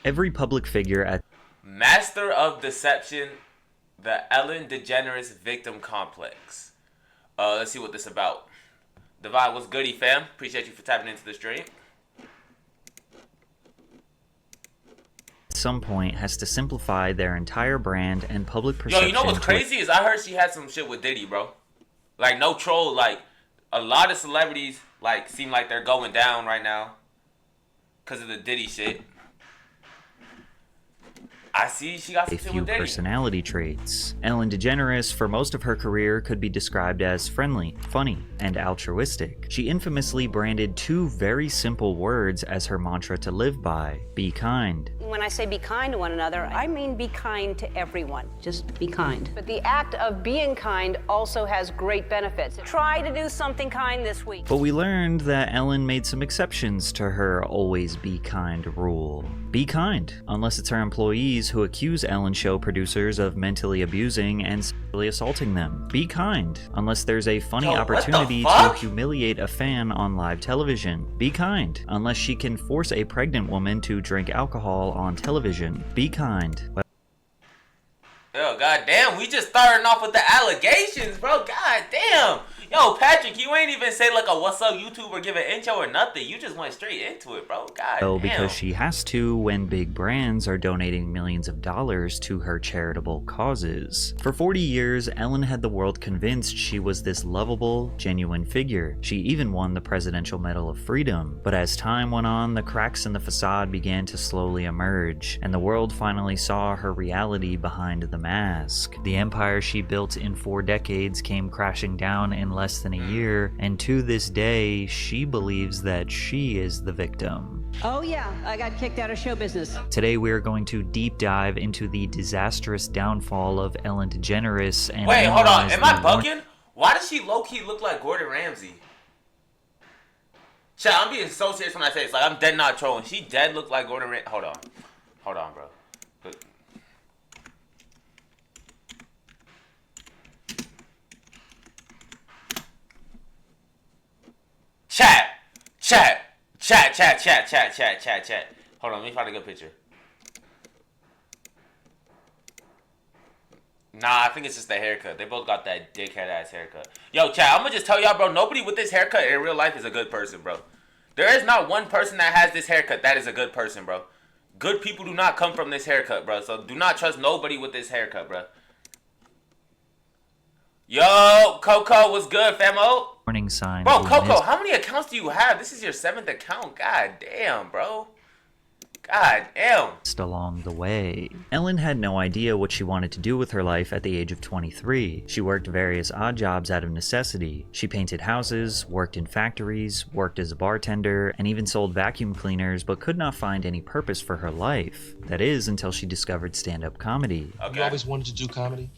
Every public figure at Master of Deception, the Ellen DeGeneres Victim Complex. Let's see what this is about. Divide, what's goody, fam? Appreciate you for tapping into the stream. some point has to simplify their entire brand and public perception. Yo, you know what's crazy is I heard she had some shit with Diddy, bro. Like, no troll. Like, a lot of celebrities, like, seem like they're going down right now because of the Diddy shit. I see she got some shit with Diddy. Personality traits. Ellen DeGeneres, for most of her career, could be described as friendly, funny, and altruistic. She infamously branded two very simple words as her mantra to live by: be kind. When I say be kind to one another, I mean be kind to everyone. Just be kind. But the act of being kind also has great benefits. Try to do something kind this week. But we learned that Ellen made some exceptions to her always be kind rule. Be kind, unless it's her employees who accuse Ellen show producers of mentally abusing and sexually assaulting them. Be kind, unless there's a funny opportunity to humiliate a fan on live television. Be kind, unless she can force a pregnant woman to drink alcohol on television. Be kind. Yo, goddamn, we just starting off with the allegations, bro. Goddamn. Yo, Patrick, you ain't even say like a what's up YouTube or give an intro or nothing. You just went straight into it, bro. God Because she has to when big brands are donating millions of dollars to her charitable causes. For 40 years, Ellen had the world convinced she was this lovable, genuine figure. She even won the Presidential Medal of Freedom. But as time went on, the cracks in the facade began to slowly emerge, and the world finally saw her reality behind the mask. The empire she built in 4 decades came crashing down in less than a year, and to this day, she believes that she is the victim. Oh yeah, I got kicked out of show business. Today we are going to deep dive into the disastrous downfall of Ellen DeGeneres and— Wait, hold on, am I bugging? Why does she low-key look like Gordon Ramsay? Chat, I'm being so serious when I say this. Like, I'm dead not trolling. She dead look like Gordon Ramsay. Hold on, bro. Chat. Hold on, let me find a good picture. Nah, I think it's just the haircut. They both got that dickhead ass haircut. Yo, chat, I'm gonna just tell y'all, bro, nobody with this haircut in real life is a good person, bro. There is not one person that has this haircut that is a good person, bro. Good people do not come from this haircut, bro. So do not trust nobody with this haircut, bro. Yo, Coco, what's good, famo? Warning signs. Bro, Coco, how many accounts do you have? This is your 7th account. God damn, bro. God damn. Along the way. Ellen had no idea what she wanted to do with her life at the age of 23. She worked various odd jobs out of necessity. She painted houses, worked in factories, worked as a bartender, and even sold vacuum cleaners, but could not find any purpose for her life. That is, until she discovered stand-up comedy. Okay. You always wanted to do comedy?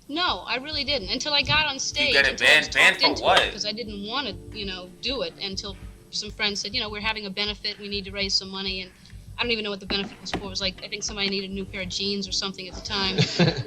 No, I really didn't. Until I got on stage. You get it banned for what? Because I didn't want to, do it until some friends said, we're having a benefit, we need to raise some money, and I don't even know what the benefit was for. It was like, I think somebody needed a new pair of jeans or something at the time.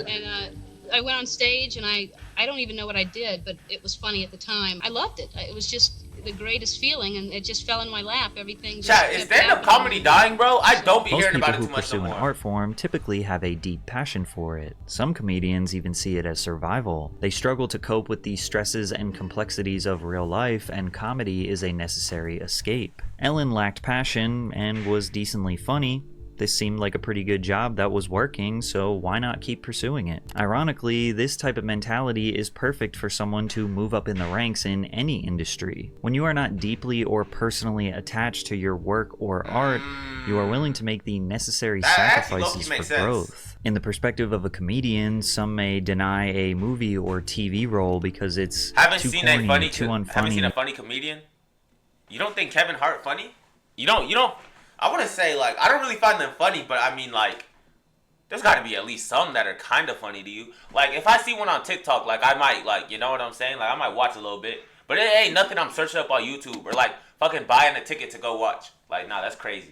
And I went on stage, and I don't even know what I did, but it was funny at the time. I loved it. It was just the greatest feeling, and it just fell in my lap. Everything just Chat, is stand-up comedy dying, bro? I don't be hearing about it too much no more. Most people who pursue an art form typically have a deep passion for it. Some comedians even see it as survival. They struggle to cope with the stresses and complexities of real life, and comedy is a necessary escape. Ellen lacked passion and was decently funny. This seemed like a pretty good job that was working, so why not keep pursuing it? Ironically, this type of mentality is perfect for someone to move up in the ranks in any industry. When you are not deeply or personally attached to your work or art, you are willing to make the necessary sacrifices for growth. In the perspective of a comedian, some may deny a movie or TV role because it's too corny, too unfunny. Haven't seen a funny comedian? You don't think Kevin Hart funny? You don't. I want to say, like, I don't really find them funny, but I mean, like, there's got to be at least some that are kind of funny to you. Like, if I see one on TikTok, like, I might, like, you know what I'm saying? Like, I might watch a little bit. But it ain't nothing I'm searching up on YouTube or, like, fucking buying a ticket to go watch. Like, nah, that's crazy.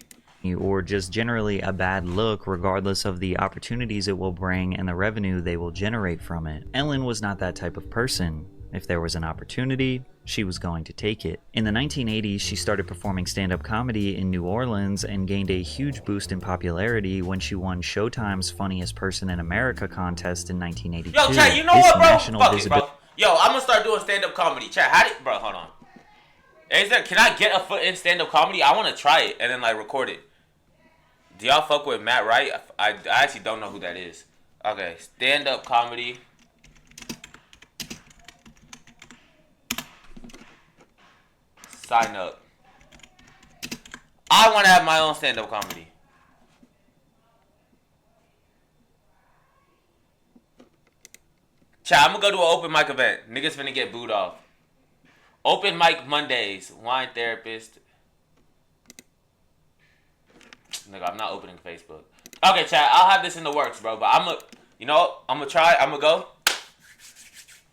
Or just generally a bad look, regardless of the opportunities it will bring and the revenue they will generate from it. Ellen was not that type of person. If there was an opportunity, she was going to take it. In the 1980s, she started performing stand-up comedy in New Orleans and gained a huge boost in popularity when she won Showtime's Funniest Person in America contest in 1982. Yo, Chad, you know This what, bro? national Fuck it, visibility- bro. Yo, I'm gonna start doing stand-up comedy. Chad, bro, hold on. Can I get a foot in stand-up comedy? I want to try it and then like record it. Do y'all fuck with Matt Wright? I actually don't know who that is. Okay, stand-up comedy. Sign up. I want to have my own stand-up comedy. Chat, I'm gonna go to an open mic event. Niggas finna get booed off. Open mic Mondays. Wine therapist. Nigga, I'm not opening Facebook. Okay, chat, I'll have this in the works, bro. But you know what? I'm gonna try. I'm gonna go.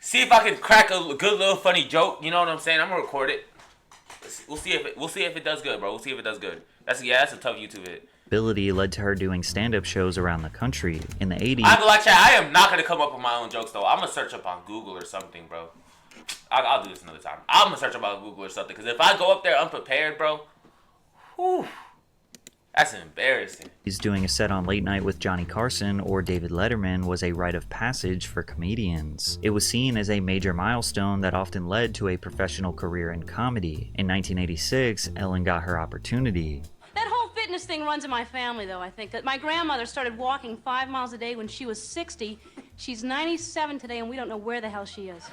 See if I can crack a good little funny joke. You know what I'm saying? I'm gonna record it. We'll see if it does good, bro. We'll see if it does good. That's a tough YouTube hit. Ability led to her doing stand-up shows around the country. In the 80s, I'm gonna lie, chat, I am not gonna come up with my own jokes though. I'm gonna search up on Google or something, bro. I'll do this another time. I'm gonna search up on Google or something, because if I go up there unprepared, bro, whew, that's embarrassing. he's doing a set on Late Night with Johnny Carson or David Letterman was a rite of passage for comedians. It was seen as a major milestone that often led to a professional career in comedy. In 1986, Ellen got her opportunity. That whole fitness thing runs in my family, though, I think. That my grandmother started walking 5 miles a day when she was 60. She's 97 today, and we don't know where the hell she is.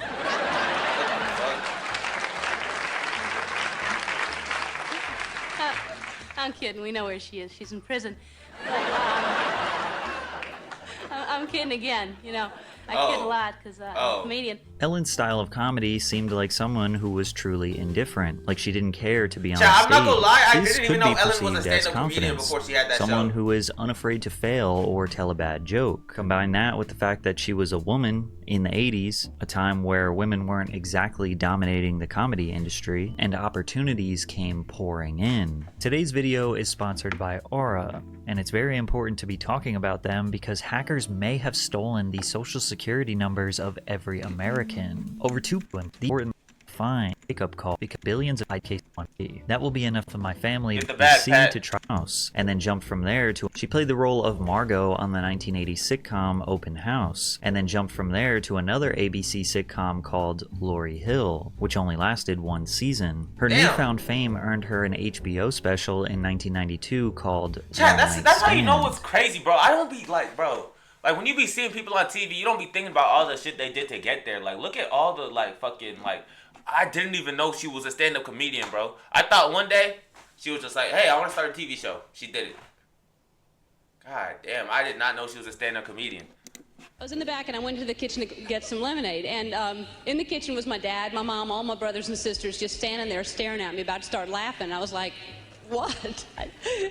I'm kidding. We know where she is. She's in prison. But, I'm kidding again, you know. I kid a lot because I'm a comedian. Ellen's style of comedy seemed like someone who was truly indifferent, like she didn't care to be on Chat, stage. I'm not gonna lie, I This didn't could even know be Ellen was a perceived as stand-up comedian confidence. before she had that Someone show. who is unafraid to fail or tell a bad joke. Combine that with the fact that she was a woman in the 80s, a time where women weren't exactly dominating the comedy industry, and opportunities came pouring in. Today's video is sponsored by Aura, and it's very important to be talking about them because hackers may have stolen the social security numbers of every American. Over 2 billion. The important fine wake-up call because billions of IK that will be enough for my family Get the bag, PC Pat. to try house, and then jump from there to she played the role of Margot on the 1980 sitcom Open House, and then jumped from there to another ABC sitcom called Laurel Hill, which only lasted 1 season. Her Damn. newfound fame earned her an HBO special in 1992 called Chat, One Night that's how you know Stand. what's crazy, bro. I don't be like, bro. Like, when you be seeing people on TV, you don't be thinking about all the shit they did to get there. Like, look at all the, like, fucking, like, I didn't even know she was a stand-up comedian, bro. I thought one day she was just like, hey, I want to start a TV show. She did it. God damn, I did not know she was a stand-up comedian. I was in the back and I went to the kitchen to get some lemonade. And in the kitchen was my dad, my mom, all my brothers and sisters just standing there staring at me, about to start laughing. I was like, what?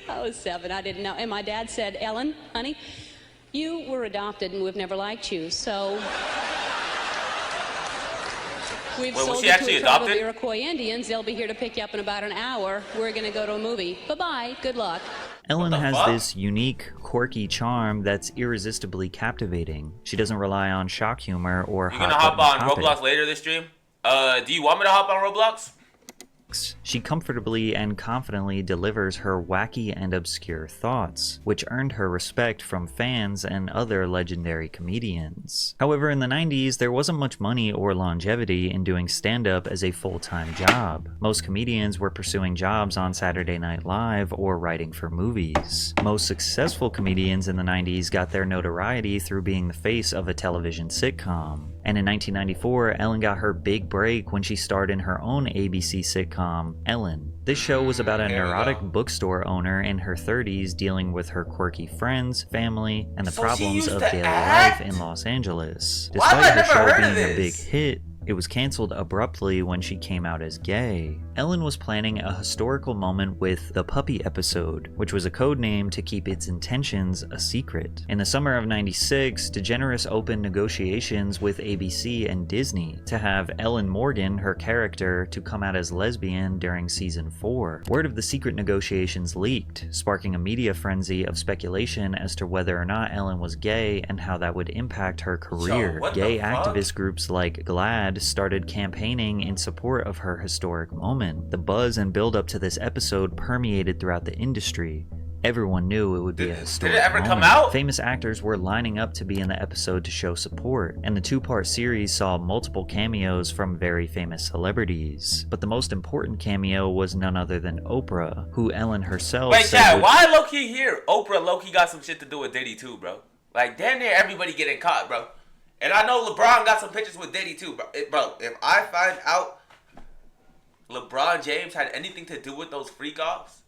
I was 7. I didn't know. And my dad said, Ellen, honey, you were adopted and we've never liked you. So we've Wait, was sold she you to actually a tribe of adopted? Iroquois Indians. They'll be here to pick you up in about an hour. We're going to go to a movie. Bye-bye. Good luck. Ellen What the has fuck? this unique, quirky charm that's irresistibly captivating. She doesn't rely on shock humor or You gonna hop on Roblox later this stream? Do you want me to hop on Roblox? She comfortably and confidently delivers her wacky and obscure thoughts, which earned her respect from fans and other legendary comedians. However, in the 90s, there wasn't much money or longevity in doing stand-up as a full-time job. Most comedians were pursuing jobs on Saturday Night Live or writing for movies. Most successful comedians in the 90s got their notoriety through being the face of a television sitcom. And in 1994, Ellen got her big break when she starred in her own ABC sitcom, Ellen. This show was about a There we neurotic go. bookstore owner in her 30s dealing with her quirky friends, family, and the So she problems used of to daily act? life in Los Angeles. Why have I Despite her never show heard of being a big this? hit, it was canceled abruptly when she came out as gay. Ellen was planning a historical moment with the Puppy episode, which was a code name to keep its intentions a secret. In the summer of '96, DeGeneres opened negotiations with ABC and Disney to have Ellen Morgan, her character, to come out as lesbian during season 4. Word of the secret negotiations leaked, sparking a media frenzy of speculation as to whether or not Ellen was gay and how that would impact her career. what the Gay fuck? activist groups like GLAAD started campaigning in support of her historic moment. The buzz and build up to this episode permeated throughout the industry. Everyone knew it would be a historic Did it ever come moment. out? Famous actors were lining up to be in the episode to show support, and the two-part series saw multiple cameos from very famous celebrities. But the most important cameo was none other than Oprah, who Ellen herself Wait, said Chad, would- why low-key here? Oprah low-key got some shit to do with Diddy too, bro. Like, damn near everybody getting caught, bro. And I know LeBron got some pictures with Diddy too, bro. Bro, if I find out LeBron James had anything to do with those freak-offs,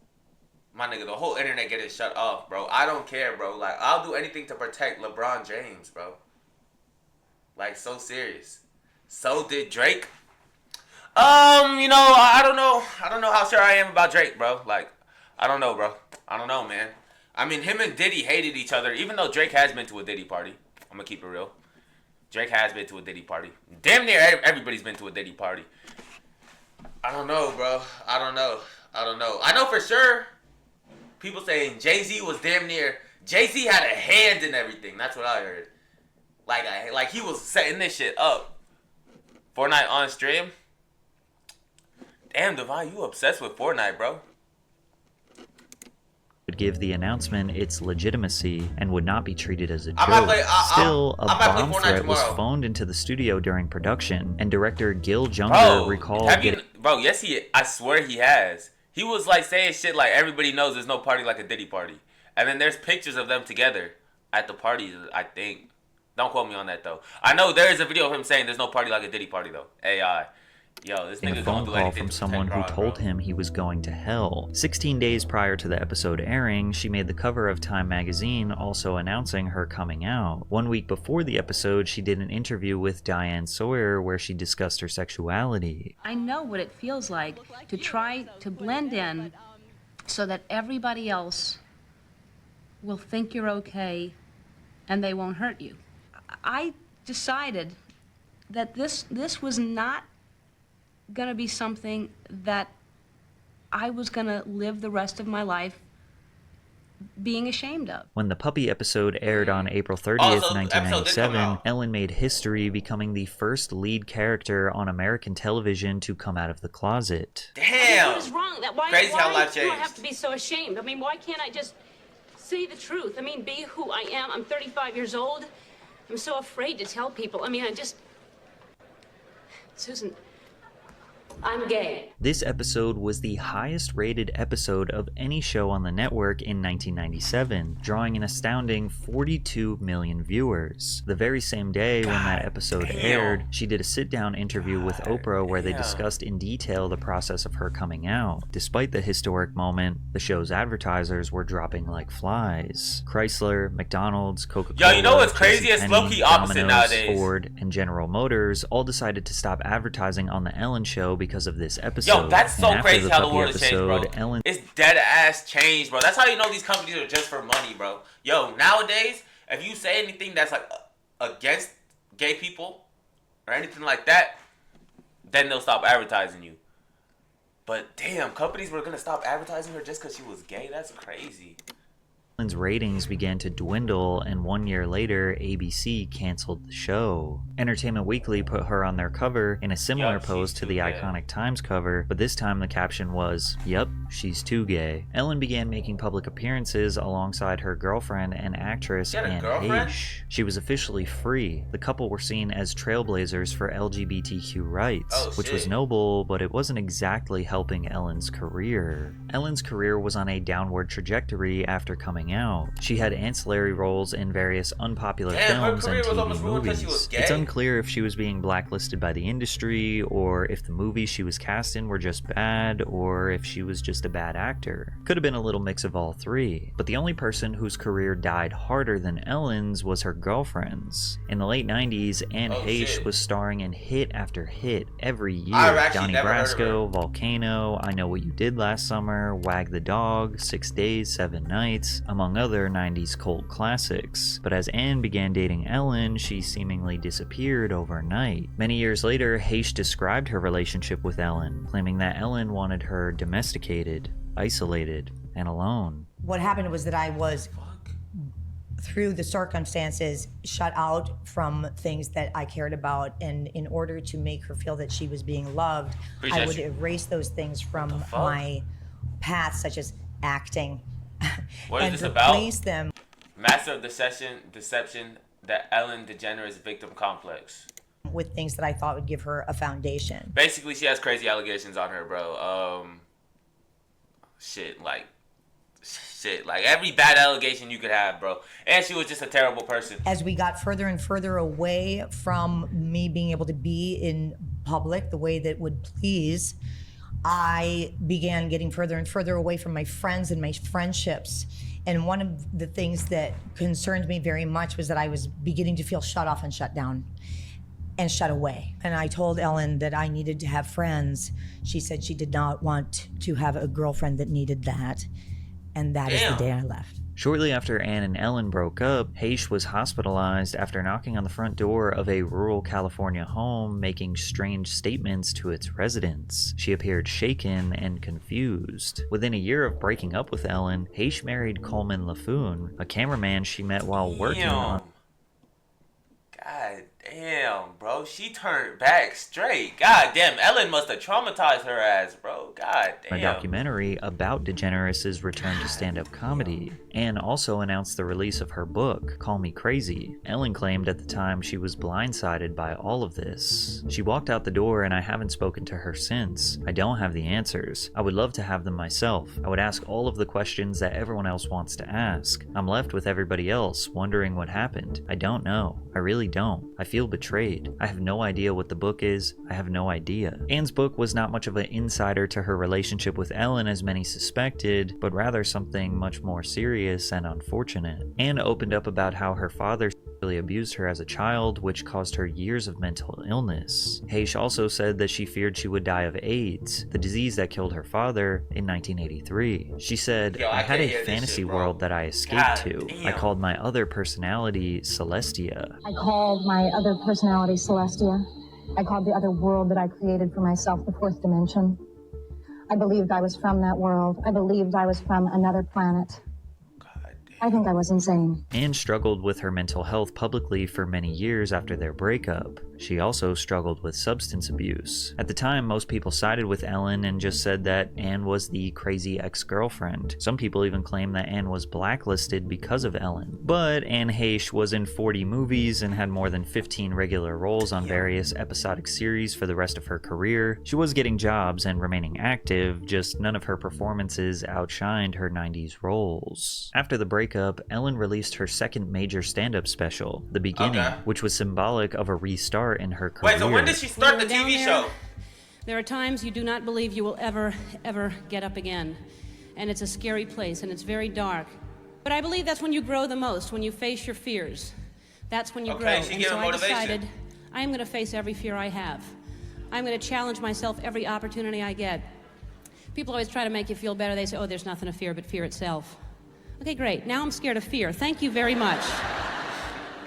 my nigga, the whole internet getting shut off, bro. I don't care, bro. Like, I'll do anything to protect LeBron James, bro. Like, so serious. So did Drake. I don't know. I don't know how sure I am about Drake, bro. Like, I don't know, bro. I don't know, man. I mean, him and Diddy hated each other, even though Drake has been to a Diddy party. I'm gonna keep it real. Drake has been to a Diddy party. Damn near everybody's been to a Diddy party. I don't know, bro. I don't know. I know for sure. People saying Jay-Z was damn near. Jay-Z had a hand in everything. That's what I heard. Like he was setting this shit up. Fortnite on stream. Damn, Devon, you obsessed with Fortnite, bro. would give the announcement its legitimacy and would not be treated as a I might joke. play- Still, a I might play bomb Fortnite threat was tomorrow. phoned into the studio during production, and director Gil Junger Bro, recalled have you, getting bro? Yes, I swear he has. He was like saying shit like everybody knows there's no party like a Diddy party, and then there's pictures of them together at the parties. I think. Don't quote me on that though. I know there is a video of him saying there's no party like a Diddy party though. AI. Yo, this a nigga phone gonna do call anything from to someone who protect Ron, told bro. him he was going to hell. 16 days prior to the episode airing, she made the cover of Time magazine, also announcing her coming out. 1 week before the episode, she did an interview with Diane Sawyer where she discussed her sexuality. I know what it feels like to try to blend in so that everybody else will think you're okay and they won't hurt you. I decided that this was not going to be something that I was going to live the rest of my life being ashamed of. When the Puppy episode aired on April 30th, Oh, so the episode did come 1997, out. Ellen made history, becoming the first lead character on American television to come out of the closet. Damn. What is wrong? Why Crazy how life do I have changed. to be so ashamed? I mean, why can't I just say the truth? I mean, be who I am. I'm 35 years old. I'm so afraid to tell people. I mean, Susan, I'm gay. This episode was the highest rated episode of any show on the network in 1997, drawing an astounding 42 million viewers. The very same day when that episode damn. aired, she did a sit-down interview with Oprah where they damn. discussed in detail the process of her coming out. Despite the historic moment, the show's advertisers were dropping like flies. Chrysler, McDonald's, Coca-Cola, Yo, you know what's crazy? It's JCPenney, low-key opposite Domino's, nowadays. Ford, and General Motors all decided to stop advertising on the Ellen Show because of this episode. Yo, that's so And after crazy the how the Puppy world has changed, bro. episode, Ellen It's dead ass changed, bro. That's how you know these companies are just for money, bro. Yo, nowadays, if you say anything that's like against gay people or anything like that, then they'll stop advertising you. But damn, companies were gonna stop advertising her just because she was gay? That's crazy. Ellen's ratings began to dwindle, and 1 year later, ABC canceled the show. Entertainment Weekly put her on their cover in a similar Yo, pose she's to too the gay. iconic Times cover, but this time the caption was, "Yep, she's too gay." Ellen began making public appearances alongside her girlfriend and actress She had a Anne girlfriend? Heche. She was officially free. The couple were seen as trailblazers for LGBTQ rights, Oh, which was shit. noble, but it wasn't exactly helping Ellen's career. Ellen's career was on a downward trajectory after coming coming out. She had ancillary roles in various unpopular films and TV movies. It's unclear if she was being blacklisted by the industry, or if the movies she was cast in were just bad, or if she was just a bad actor. Could have been a little mix of all three. But the only person whose career died harder than Ellen's was her girlfriend's. In the late 90s, Anne Heche was starring in hit after hit every year. Donnie Brasco, Volcano, I Know What You Did Last Summer, Wag the Dog, 6 Days, 7 Nights, among other 90s cult classics. But as Anne began dating Ellen, she seemingly disappeared overnight. Many years later, Heche described her relationship with Ellen, claiming that Ellen wanted her domesticated, isolated, and alone. What happened was that I was, through the circumstances, shut out from things that I cared about, and in order to make her feel that she was being loved, I would erase those things from my path, such as acting, what and is this replace about? them. Massive deception, that Ellen DeGeneres victim complex. With things that I thought would give her a foundation. Basically, she has crazy allegations on her, bro. Shit, like every bad allegation you could have, bro. And she was just a terrible person. As we got further and further away from me being able to be in public the way that would please, I began getting further and further away from my friends and my friendships. And one of the things that concerned me very much was that I was beginning to feel shut off and shut down and shut away. And I told Ellen that I needed to have friends. She said she did not want to have a girlfriend that needed that. And that is the day I left. Shortly after Anne and Ellen broke up, Heche was hospitalized after knocking on the front door of a rural California home, making strange statements to its residents. She appeared shaken and confused. Within a year of breaking up with Ellen, Heche married Coleman LaFoon, a cameraman she met while working on... God damn, bro. She turned back straight. God damn, Ellen must have traumatized her ass, bro. God damn. A documentary about DeGeneres' return to stand-up comedy. Anne also announced the release of her book, Call Me Crazy. Ellen claimed at the time she was blindsided by all of this. She walked out the door and I haven't spoken to her since. I don't have the answers. I would love to have them myself. I would ask all of the questions that everyone else wants to ask. I'm left with everybody else, wondering what happened. I don't know. I really don't. I feel betrayed. I have no idea what the book is. I have no idea. Anne's book was not much of an insider to her relationship with Ellen as many suspected, but rather something much more serious and unfortunate. Anne opened up about how her father sexually abused her as a child, which caused her years of mental illness. Heche also said that she feared she would die of AIDS, the disease that killed her father, in 1983. She said, I had a fantasy world that I escaped to. I called my other personality Celestia. I called my other personality Celestia. I called the other world that I created for myself the fourth dimension. I believed I was from that world. I believed I was from another planet. I think I was insane. Anne struggled with her mental health publicly for many years after their breakup. She also struggled with substance abuse. At the time, most people sided with Ellen and just said that Anne was the crazy ex-girlfriend. Some people even claim that Anne was blacklisted because of Ellen. But Anne Heche was in 40 movies and had more than 15 regular roles on various episodic series for the rest of her career. She was getting jobs and remaining active, just none of her performances outshined her 90s roles. After the breakup, Ellen released her second major stand-up special, The Beginning, which was symbolic of a restart in her career. Wait, so when did she start the TV show? There are times you do not believe you will ever get up again. And it's a scary place, and it's very dark. But I believe that's when you grow the most, when you face your fears. That's when you grow. And so I decided I am going to face every fear I have. I'm going to challenge myself every opportunity I get. People always try to make you feel better. They say, oh, there's nothing to fear but fear itself. Okay, great. Now I'm scared of fear. Thank you very much.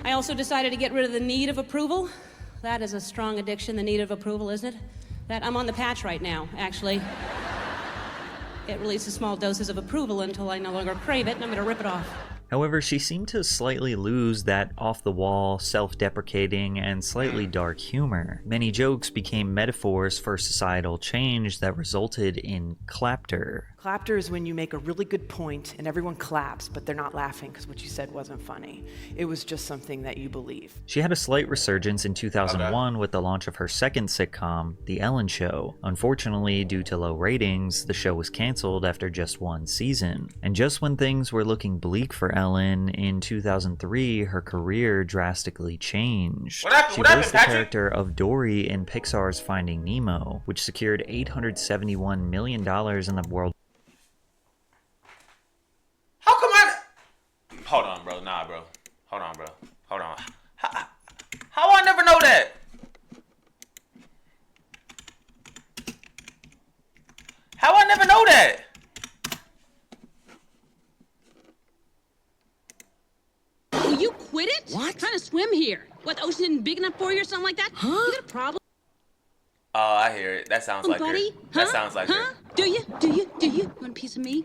I also decided to get rid of the need of approval. That is a strong addiction, the need of approval, isn't it? That I'm on the patch right now, actually. It releases small doses of approval until I no longer crave it, and I'm going to rip it off. However, she seemed to slightly lose that off-the-wall, self-deprecating, and slightly dark humor. Many jokes became metaphors for societal change that resulted in clapter. Clapter is when you make a really good point and everyone claps, but they're not laughing because what you said wasn't funny. It was just something that you believe. She had a slight resurgence in 2001 with the launch of her second sitcom, The Ellen Show. Unfortunately, due to low ratings, the show was canceled after just one season. And just when things were looking bleak for Ellen, in 2003, her career drastically changed. She voiced the character of Dory in Pixar's Finding Nemo, which secured $871 million in the world. How come I... Hold on, bro. Nah, bro. Hold on, bro. Hold on. How I never know that? How I never know that? Will you quit it? What? Trying to swim here. What, the ocean isn't big enough for you or something like that? Huh? You got a problem? Oh, I hear it. That sounds like buddy? her. That sounds like her. Do you? You want a piece of me?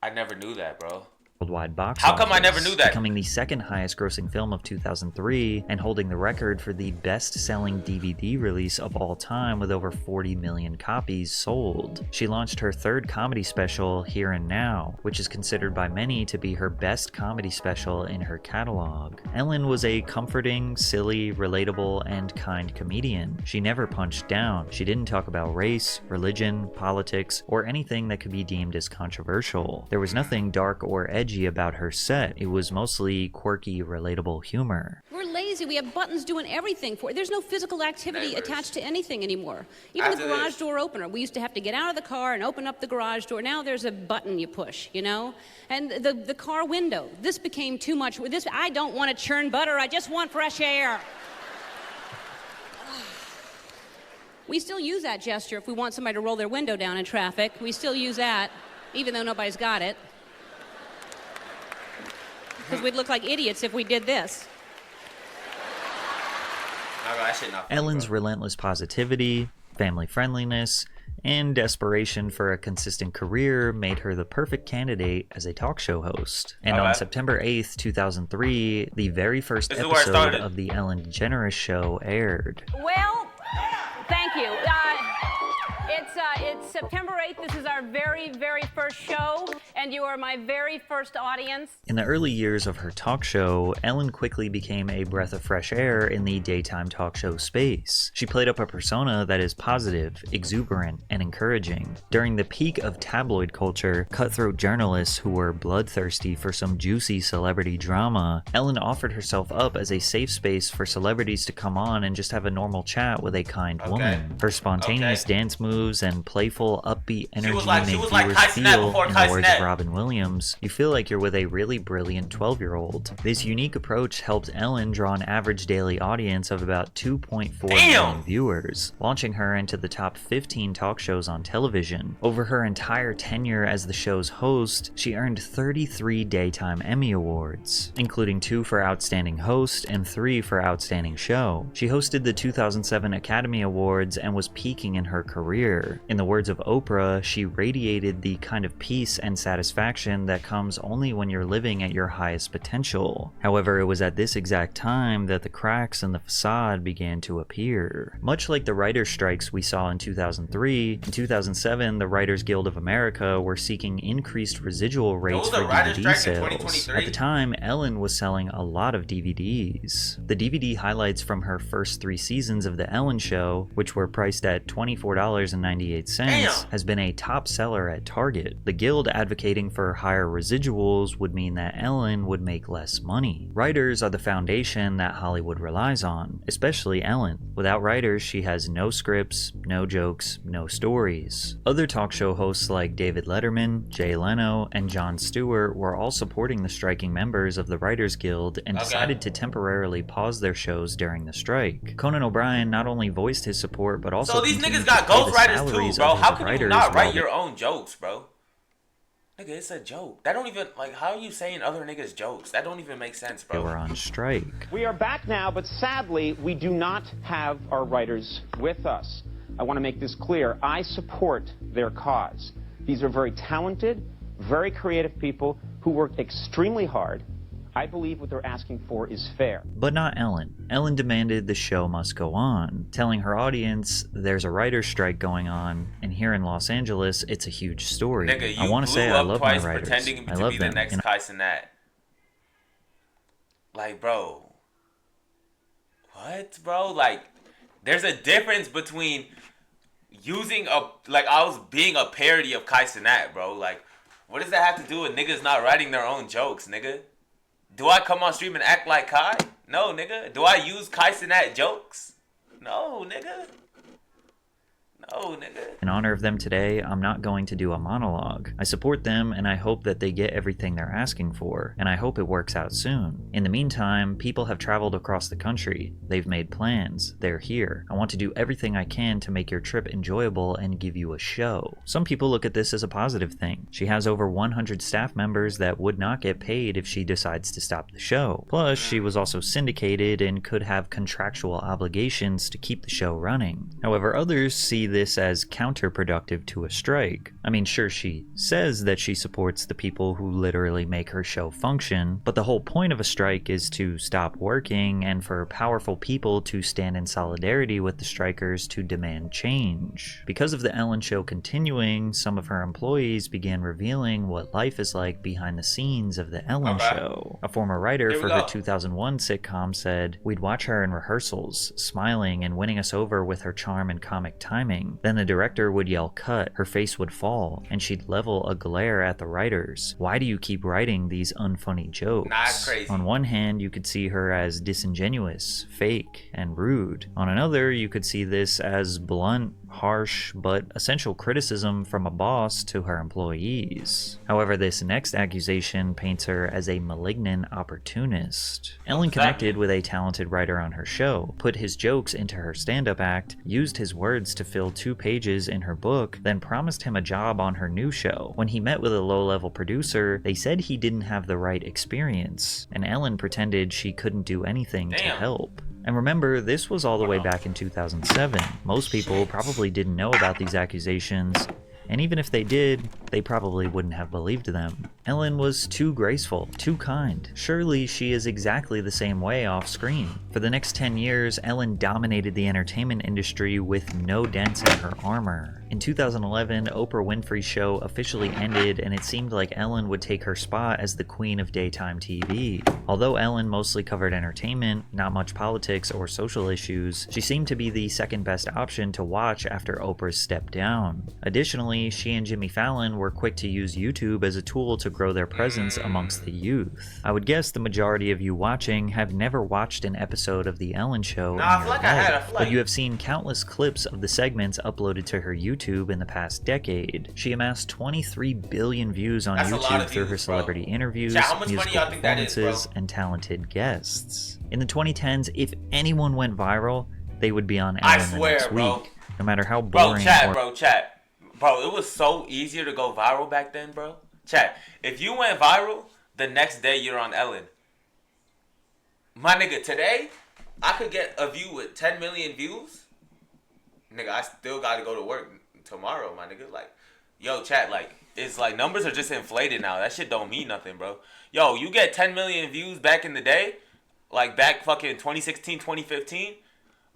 I never knew that, bro. Worldwide box How come I office, never knew that? becoming the second highest grossing film of 2003 and holding the record for the best-selling DVD release of all time with over 40 million copies sold. She launched her third comedy special, Here and Now, which is considered by many to be her best comedy special in her catalog. Ellen was a comforting, silly, relatable, and kind comedian. She never punched down. She didn't talk about race, religion, politics, or anything that could be deemed as controversial. There was nothing dark or edgy about her set. It was mostly quirky, relatable humor. We're lazy. We have buttons doing everything for it. There's no physical activity attached to anything anymore. Even the garage door opener. We used to have to get out of the car and open up the garage door. Now there's a button you push, you know? And the car window. This became too much. I don't want to churn butter. I just want fresh air. We still use that gesture if we want somebody to roll their window down in traffic. We still use that, even though nobody's got it. Because we'd look like idiots if we did this. Ellen's relentless positivity, family friendliness, and desperation for a consistent career made her the perfect candidate as a talk show host. And on September 8th, 2003, the very first episode of The Ellen DeGeneres Show aired. Well, thank you. It's September 8th. This is our very, very first show, and you are my very first audience. In the early years of her talk show, Ellen quickly became a breath of fresh air in the daytime talk show space. She played up a persona that is positive, exuberant, and encouraging. During the peak of tabloid culture, cutthroat journalists who were bloodthirsty for some juicy celebrity drama, Ellen offered herself up as a safe space for celebrities to come on and just have a normal chat with a kind woman. Her spontaneous dance moves and playful, upbeat energy made viewers feel, in the words of Robin Williams, you feel like you're with a really brilliant 12-year-old. This unique approach helped Ellen draw an average daily audience of about 2.4 million viewers, launching her into the top 15 talk shows on television. Over her entire tenure as the show's host, she earned 33 Daytime Emmy Awards, including 2 for Outstanding Host and 3 for Outstanding Show. She hosted the 2007 Academy Awards and was peaking in her career. In the words of Oprah, she radiated the kind of peace and satisfaction that comes only when you're living at your highest potential. However, it was at this exact time that the cracks in the facade began to appear. Much like the writer's strikes we saw in 2003, in 2007, the Writers Guild of America were seeking increased residual rates for DVD sales. At the time, Ellen was selling a lot of DVDs. The DVD highlights from her first 3 seasons of The Ellen Show, which were priced at $24.98, has been a top seller at Target. The Guild advocating for higher residuals would mean that Ellen would make less money. Writers are the foundation that Hollywood relies on, especially Ellen. Without writers, she has no scripts, no jokes, no stories. Other talk show hosts like David Letterman, Jay Leno, and Jon Stewart were all supporting the striking members of the Writers Guild and decided to temporarily pause their shows during the strike. Conan O'Brien not only voiced his support, but also these niggas got ghostwriters too, bro. How can you not write your own jokes, bro? Nigga, it's a joke. That don't even, like, how are you saying other niggas' jokes? That don't even make sense, bro. They were on strike. We are back now, but sadly, we do not have our writers with us. I want to make this clear. I support their cause. These are very talented, very creative people who work extremely hard. I believe what they're asking for is fair. But not Ellen. Ellen demanded the show must go on, telling her audience there's a writer's strike going on, and here in Los Angeles, it's a huge story. Nigga, you I want to blew say I up love my twice writers. pretending I to love be them. the next And Kai Cenat. Like, bro. What, bro? Like, there's a difference between using I was being a parody of Kai Cenat, bro. Like, what does that have to do with niggas not writing their own jokes, nigga? Do I come on stream and act like Kai? No, nigga. Do I use Kai Cenat jokes? No, nigga. No, nigga. In honor of them today, I'm not going to do a monologue. I support them and I hope that they get everything they're asking for, and I hope it works out soon. In the meantime, people have traveled across the country. They've made plans. They're here. I want to do everything I can to make your trip enjoyable and give you a show. Some people look at this as a positive thing. She has over 100 staff members that would not get paid if she decides to stop the show. Plus, she was also syndicated and could have contractual obligations to keep the show running. However, others see this as counterproductive to a strike. I mean, sure, she says that she supports the people who literally make her show function, but the whole point of a strike is to stop working and for powerful people to stand in solidarity with the strikers to demand change. Because of the Ellen Show continuing, some of her employees began revealing what life is like behind the scenes of the Ellen Show. A former writer for her 2001 sitcom said, "We'd watch her in rehearsals, smiling and winning us over with her charm and comic timing. Then the director would yell cut, her face would fall, and she'd level a glare at the writers. Why do you keep writing these unfunny jokes?" Nah, that's crazy. On one hand, you could see her as disingenuous, fake, and rude. On another, you could see this as blunt, harsh, but essential criticism from a boss to her employees. However, this next accusation paints her as a malignant opportunist. Ellen connected with a talented writer on her show, put his jokes into her stand-up act, used his words to fill 2 pages in her book, then promised him a job on her new show. When he met with a low-level producer, they said he didn't have the right experience, and Ellen pretended she couldn't do anything to help. And remember, this was all the way back in 2007. Most people probably didn't know about these accusations, and even if they did, they probably wouldn't have believed them. Ellen was too graceful, too kind. Surely she is exactly the same way off screen. For the next 10 years, Ellen dominated the entertainment industry with no dents in her armor. In 2011, Oprah Winfrey's show officially ended, and it seemed like Ellen would take her spot as the queen of daytime TV. Although Ellen mostly covered entertainment, not much politics or social issues, she seemed to be the second best option to watch after Oprah's stepped down. Additionally, she and Jimmy Fallon were quick to use YouTube as a tool to grow their presence amongst the youth. I would guess the majority of you watching have never watched an episode of The Ellen Show in your life, but you have seen countless clips of the segments uploaded to her YouTube in the past decade. She amassed 23 billion views on YouTube through her celebrity interviews, musical performances, and talented guests. In the 2010s, if anyone went viral, they would be on Ellen the next week, no matter how boring Bro, it was so easier to go viral back then, bro. Chat, if you went viral, the next day you're on Ellen. My nigga, today, I could get a view with 10 million views. Nigga, I still gotta go to work tomorrow, my nigga. Like, yo, chat, like, it's like numbers are just inflated now. That shit don't mean nothing, bro. Yo, you get 10 million views back in the day, like back fucking 2016, 2015.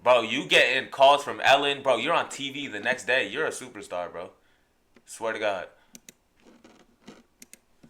Bro, you getting calls from Ellen. Bro, you're on TV the next day. You're a superstar, bro. Swear to God.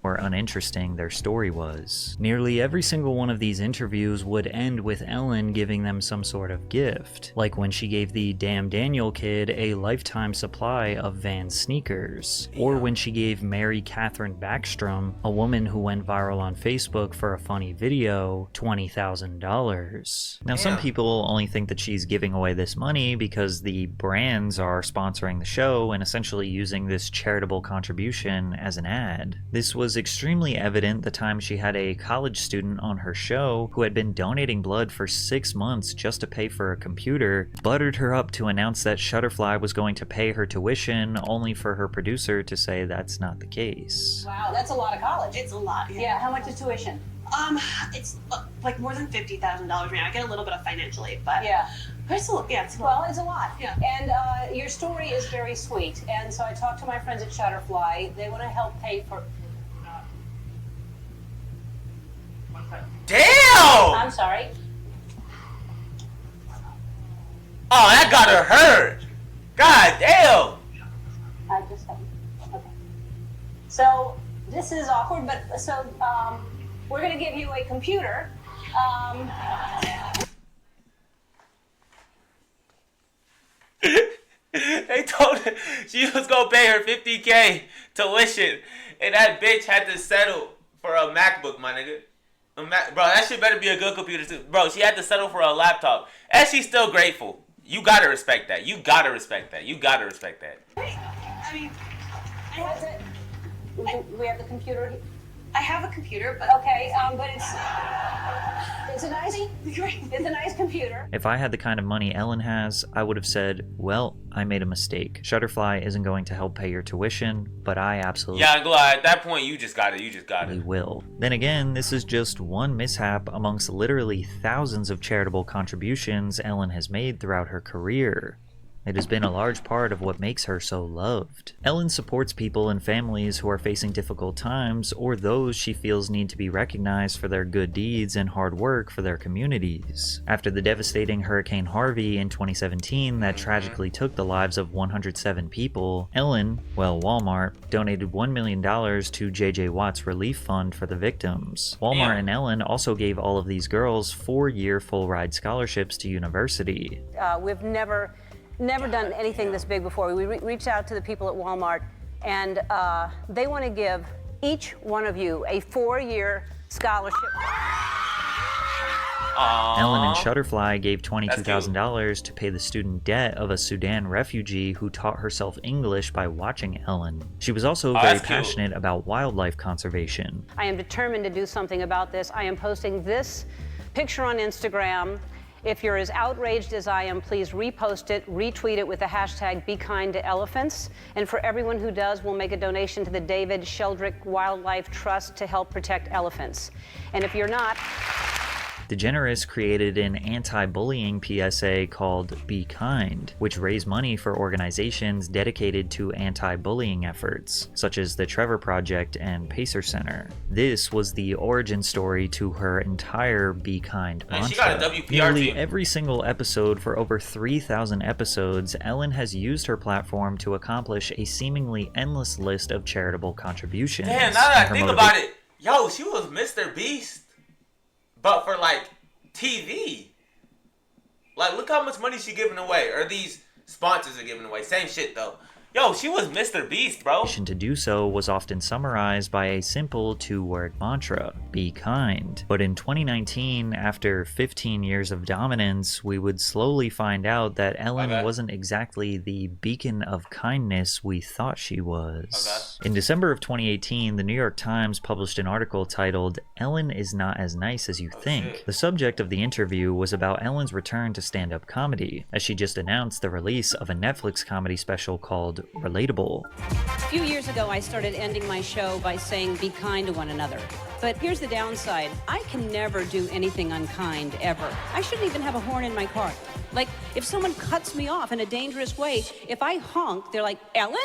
Or uninteresting their story was. Nearly every single one of these interviews would end with Ellen giving them some sort of gift, like when she gave the Damn Daniel kid a lifetime supply of Vans sneakers, or when she gave Mary Catherine Backstrom, a woman who went viral on Facebook for a funny video, $20,000. Now, some people only think that she's giving away this money because the brands are sponsoring the show and essentially using this charitable contribution as an ad. This was extremely evident the time she had a college student on her show who had been donating blood for 6 months just to pay for a computer, buttered her up to announce that Shutterfly was going to pay her tuition, only for her producer to say that's not the case. Wow, that's a lot of college. It's a lot. Yeah, how much is tuition? It's like more than $50,000 right now. I get a little bit of financial aid, but Yeah. it's a lot. Yeah, it's a lot. Well, it's a lot. Yeah. And your story is very sweet. And so I talked to my friends at Shutterfly. They want to help pay for... Damn! I'm sorry. Oh, that got her hurt. God damn. I just okay. So this is awkward, but so we're gonna give you a computer. They told her she was gonna pay her $50K tuition, and that bitch had to settle for a MacBook, my nigga. Bro, that shit better be a good computer too. Bro, she had to settle for a laptop, and she's still grateful. You gotta respect that. You gotta respect that. You gotta respect that. I mean, I have to. We have the computer. I have a computer, but okay, but it's a nice, it's a nice computer. If I had the kind of money Ellen has, I would have said, well, I made a mistake. Shutterfly isn't going to help pay your tuition, but I absolutely at that point, you just got it. You just got it. will. Then again, this is just one mishap amongst literally thousands of charitable contributions Ellen has made throughout her career. It has been a large part of what makes her so loved. Ellen supports people and families who are facing difficult times, or those she feels need to be recognized for their good deeds and hard work for their communities. After the devastating Hurricane Harvey in 2017 that tragically took the lives of 107 people, Ellen, Walmart, donated $1 million to J.J. Watt's relief fund for the victims. Walmart and Ellen also gave all of these girls 4-year full-ride scholarships to university. We've never done anything this big before. We reached out to the people at Walmart, and they want to give each one of you a 4-year scholarship. Aww. Ellen and Shutterfly gave $22,000 to pay the student debt of a Sudan refugee who taught herself English by watching Ellen. She was also very passionate about wildlife conservation. I am determined to do something about this. I am posting this picture on Instagram. If you're as outraged as I am, please repost it, retweet it with the hashtag #BeKindToElephants. And for everyone who does, we'll make a donation to the David Sheldrick Wildlife Trust to help protect elephants. And if you're not... DeGeneres created an anti-bullying PSA called Be Kind, which raised money for organizations dedicated to anti-bullying efforts, such as the Trevor Project and Pacer Center. This was the origin story to her entire Be Kind mantra. She got a WPR Nearly team. every single episode for over 3,000 episodes, Ellen has used her platform to accomplish a seemingly endless list of charitable contributions. Damn, now that I think about it, yo, she was Mr. Beast. But for, like, TV. Like, look how much money she giving away. Or these sponsors are giving away. Same shit, though. Yo, she was Mr. Beast, bro. To do so was often summarized by a simple 2-word mantra, be kind. But in 2019, after 15 years of dominance, we would slowly find out that Ellen wasn't exactly the beacon of kindness we thought she was. In December of 2018, the New York Times published an article titled, "Ellen is Not as Nice as You Think." The subject of the interview was about Ellen's return to stand-up comedy, as she just announced the release of a Netflix comedy special called Relatable. A few years ago, I started ending my show by saying, be kind to one another. But here's the downside. I can never do anything unkind, ever. I shouldn't even have a horn in my car. Like, if someone cuts me off in a dangerous way, if I honk, they're like, Ellen?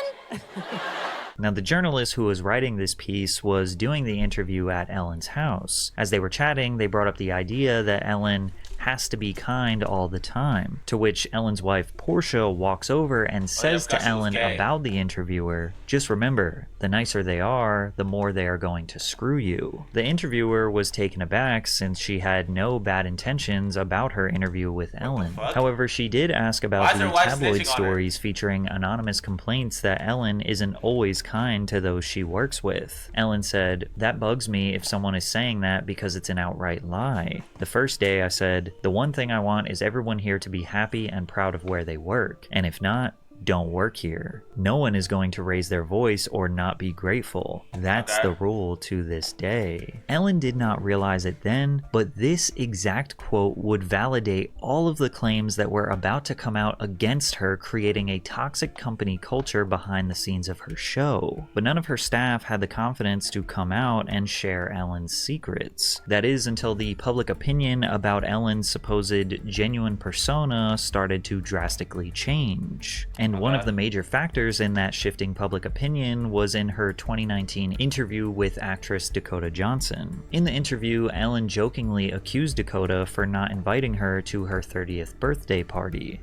Now, the journalist who was writing this piece was doing the interview at Ellen's house. As they were chatting, they brought up the idea that Ellen has to be kind all the time, to which Ellen's wife Portia walks over and says to Ellen about the interviewer, "Just remember, the nicer they are, the more they are going to screw you." The interviewer was taken aback since she had no bad intentions about her interview with Ellen. However, she did ask about the tabloid stories featuring anonymous complaints that Ellen isn't always kind to those she works with. Ellen said, "That bugs me if someone is saying that because it's an outright lie. The first day I said, the one thing I want is everyone here to be happy and proud of where they work. And if not, don't work here. No one is going to raise their voice or not be grateful. That's the rule to this day." Ellen did not realize it then, but this exact quote would validate all of the claims that were about to come out against her, creating a toxic company culture behind the scenes of her show. But none of her staff had the confidence to come out and share Ellen's secrets. That is, until the public opinion about Ellen's supposed genuine persona started to drastically change. And And one of the major factors in that shifting public opinion was in her 2019 interview with actress Dakota Johnson. In the interview, Ellen jokingly accused Dakota for not inviting her to her 30th birthday party.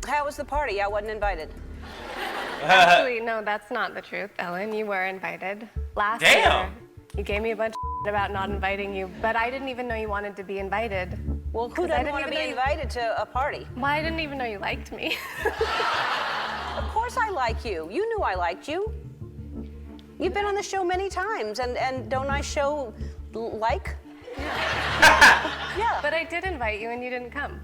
How was the party? I wasn't invited. Actually, no, that's not the truth, Ellen. You were invited. Last year, you gave me a bunch of shit about not inviting you, but I didn't even know you wanted to be invited. Well, who doesn't want to be invited to a party? Well, I didn't even know you liked me. Of course I like you. You knew I liked you. You've been on the show many times, and don't I show like? Yeah. But I did invite you, and you didn't come.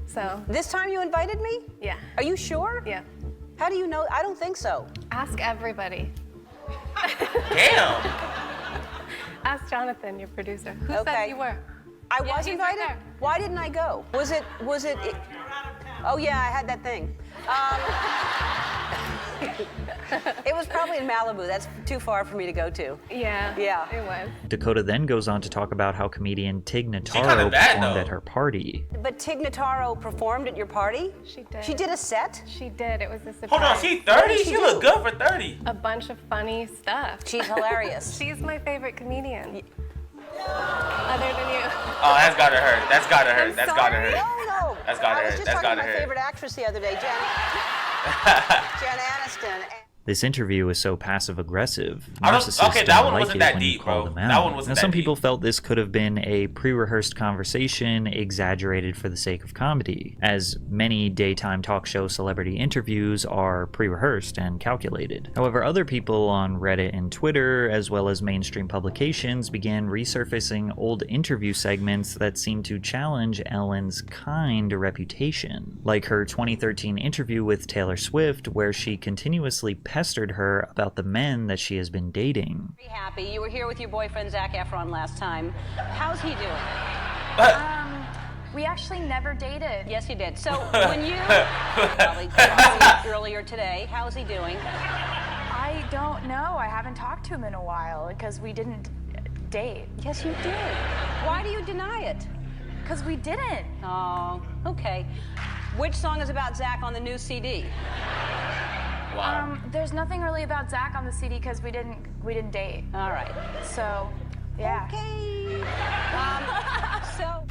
So. This time you invited me? Yeah. Are you sure? Yeah. How do you know? I don't think so. Ask everybody. Damn. Ask Jonathan, your producer. Who said you were? I was invited? Right. Why didn't I go? Was it? Oh yeah, I had that thing. It was probably in Malibu. That's too far for me to go to. Yeah. Yeah. It was. Dakota then goes on to talk about how comedian Tig Notaro performed at her party. But Tig Notaro performed at your party? She did. She did a set? She did. It was a surprise. Hold on, she's 30? She look good for 30. A bunch of funny stuff. She's hilarious. She's my favorite comedian. Other than you. Oh, that's gotta hurt. That's gotta hurt. I'm That's gotta sorry. hurt. No. That's gotta I was hurt. just That's talking gotta to my hurt. favorite actress the other day, Jen Aniston. This interview is so passive-aggressive. I don't- Narcissists okay, that don't one like wasn't it that when you deep, call bro. them out. That one wasn't Now, that some deep. people felt this could have been a pre-rehearsed conversation exaggerated for the sake of comedy, as many daytime talk show celebrity interviews are pre-rehearsed and calculated. However, other people on Reddit and Twitter, as well as mainstream publications, began resurfacing old interview segments that seemed to challenge Ellen's kind reputation, like her 2013 interview with Taylor Swift, where she continuously pestered her about the men that she has been dating. Very happy. You were here with your boyfriend, Zac Efron, last time. How's he doing? We actually never dated. Yes, you did. So when you probably earlier today, how's he doing? I don't know. I haven't talked to him in a while because we didn't date. Yes, you did. Why do you deny it? Because we didn't. Oh, okay. Which song is about Zac on the new CD? Wow. There's nothing really about Zac on the CD because we didn't date. All right. So, yeah. Okay.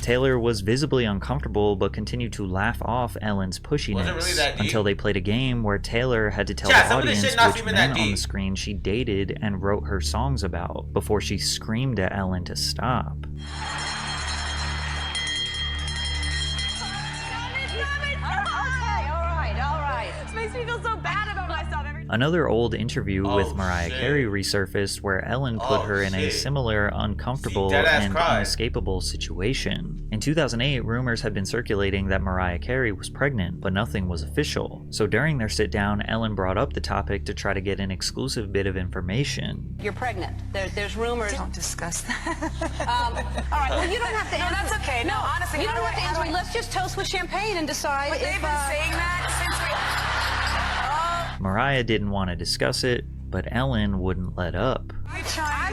Taylor was visibly uncomfortable but continued to laugh off Ellen's pushiness Was it really that deep? until they played a game where Taylor had to tell Yeah, the some of this audience shit not which even men that on the deep. screen she dated and wrote her songs about before she screamed at Ellen to stop. All right. This makes me feel so bad about myself. Another old interview with Oh, Mariah shit. Carey resurfaced where Ellen put Oh, her in a shit. similar uncomfortable She deadass and cried. inescapable situation. In 2008, rumors had been circulating that Mariah Carey was pregnant, but nothing was official. So during their sit-down, Ellen brought up the topic to try to get an exclusive bit of information. You're pregnant. There's rumors. Don't discuss that. All right. Well, you don't have to No, answer. that's okay. No, honestly, you how don't do have to I- how answer. do I- Let's just toast with champagne and decide But if. they've been saying that since we... Mariah didn't want to discuss it, but Ellen wouldn't let up. I'm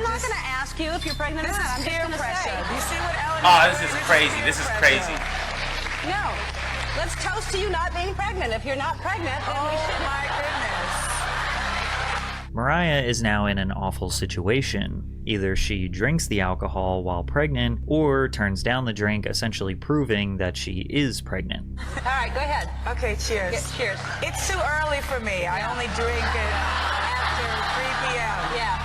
not going to ask you if you're pregnant or not. I'm just going to say. You see what Ellen... Oh, this is crazy. This is crazy. No. Let's toast to you not being pregnant. If you're not pregnant, then we should. My goodness. Mariah is now in an awful situation. Either she drinks the alcohol while pregnant, or turns down the drink, essentially proving that she is pregnant. All right, go ahead. Okay, cheers. Yeah, cheers. It's too early for me. I only drink it after 3 p.m. Yeah.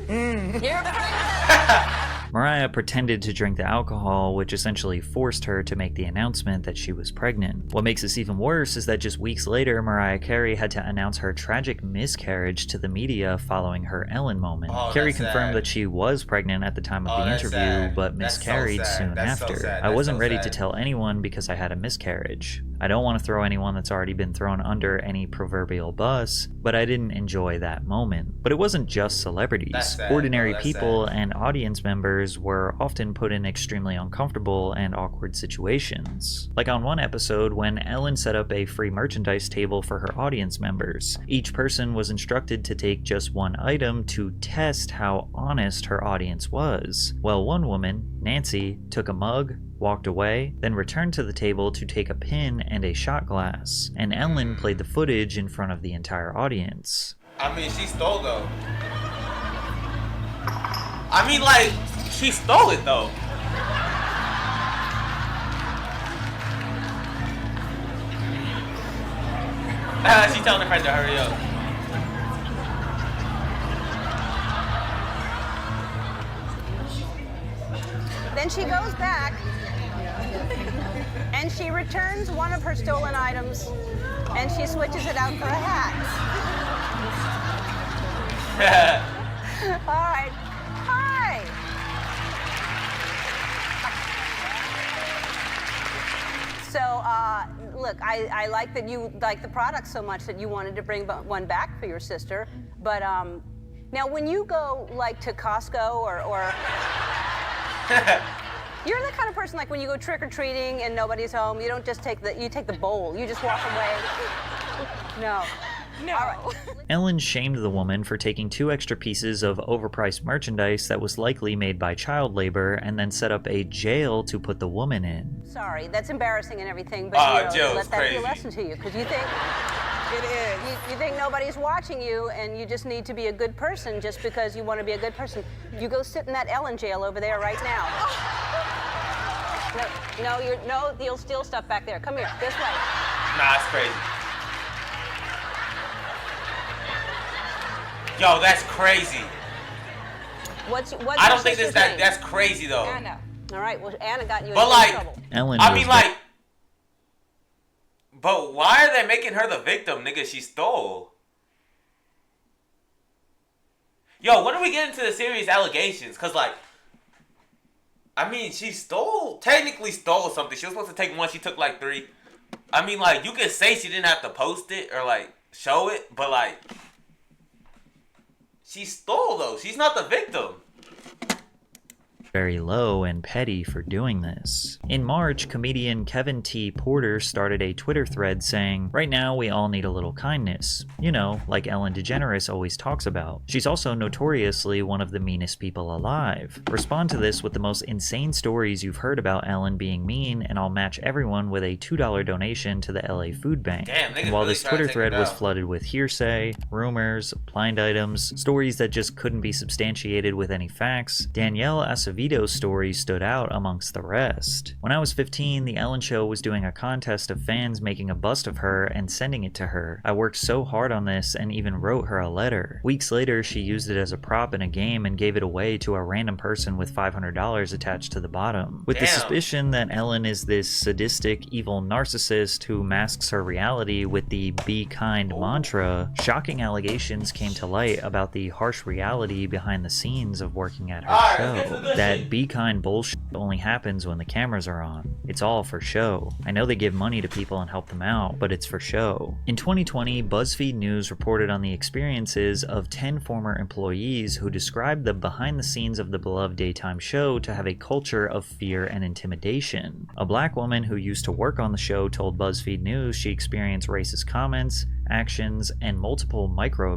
You're pregnant. Mariah pretended to drink the alcohol, which essentially forced her to make the announcement that she was pregnant. What makes this even worse is that just weeks later, Mariah Carey had to announce her tragic miscarriage to the media following her Ellen moment. Oh, Carey that's confirmed sad. that she was pregnant at the time of Oh, the that's interview, sad. but That's so miscarried sad. soon That's so after. sad. I That's wasn't so ready sad. to tell anyone because I had a miscarriage. I don't want to throw anyone that's already been thrown under any proverbial bus, but I didn't enjoy that moment. But it wasn't just celebrities. That's sad. Ordinary Oh, that's people sad. and audience members were often put in extremely uncomfortable and awkward situations. Like on one episode when Ellen set up a free merchandise table for her audience members. Each person was instructed to take just one item to test how honest her audience was. Well, one woman, Nancy, took a mug, walked away, then returned to the table to take a pin and a shot glass, and Ellen played the footage in front of the entire audience. I mean, she stole though. I mean, like, she stole it though. She's telling her friend to hurry up. Then she goes back and she returns one of her stolen items and she switches it out for a hat. All right. Hi. So, look, I like that you like the product so much that you wanted to bring one back for your sister. But now, when you go like to Costco or you're the kind of person like when you go trick-or-treating and nobody's home, you don't just take the bowl. You just walk away. No. No. All right. Ellen shamed the woman for taking 2 extra pieces of overpriced merchandise that was likely made by child labor and then set up a jail to put the woman in. Sorry, that's embarrassing and everything, but let that be a lesson to you, because you think It is. you think nobody's watching you, and you just need to be a good person just because you want to be a good person. You go sit in that Ellen jail over there right now. You'll steal stuff back there. Come here, this way. Nah, it's crazy. Yo, that's crazy. What's I don't your think sister's name? that's crazy though. Anna. All right, well, Anna got you But in like, trouble. Ellen I goes mean, back- like, but why are they making her the victim, nigga? She stole. Yo, when are we getting to the serious allegations? Cause like, I mean, she technically stole something. She was supposed to take 1, she took like 3. I mean, like, you could say she didn't have to post it or like show it, but like, she stole though. She's not the victim. very low and petty for doing this. In March, comedian Kevin T. Porter started a Twitter thread saying, "Right now we all need a little kindness. You know, like Ellen DeGeneres always talks about. She's also notoriously one of the meanest people alive. Respond to this with the most insane stories you've heard about Ellen being mean, and I'll match everyone with a $2 donation to the LA Food Bank." Damn, and while really this trying to Twitter take thread it was down. flooded with hearsay, rumors, blind items, stories that just couldn't be substantiated with any facts, Danielle Acevedo's story stood out amongst the rest. When I was 15, The Ellen Show was doing a contest of fans making a bust of her and sending it to her. I worked so hard on this and even wrote her a letter. Weeks later, she used it as a prop in a game and gave it away to a random person with $500 attached to the bottom. With the Damn. suspicion that Ellen is this sadistic, evil narcissist who masks her reality with the "be kind" mantra, shocking allegations came to light about the harsh reality behind the scenes of working at her show. That "be kind" bullshit only happens when the cameras are on. It's all for show. I know they give money to people and help them out, but it's for show. In 2020, BuzzFeed News reported on the experiences of 10 former employees who described the behind the scenes of the beloved daytime show to have a culture of fear and intimidation. A black woman who used to work on the show told BuzzFeed News she experienced racist comments, actions, and multiple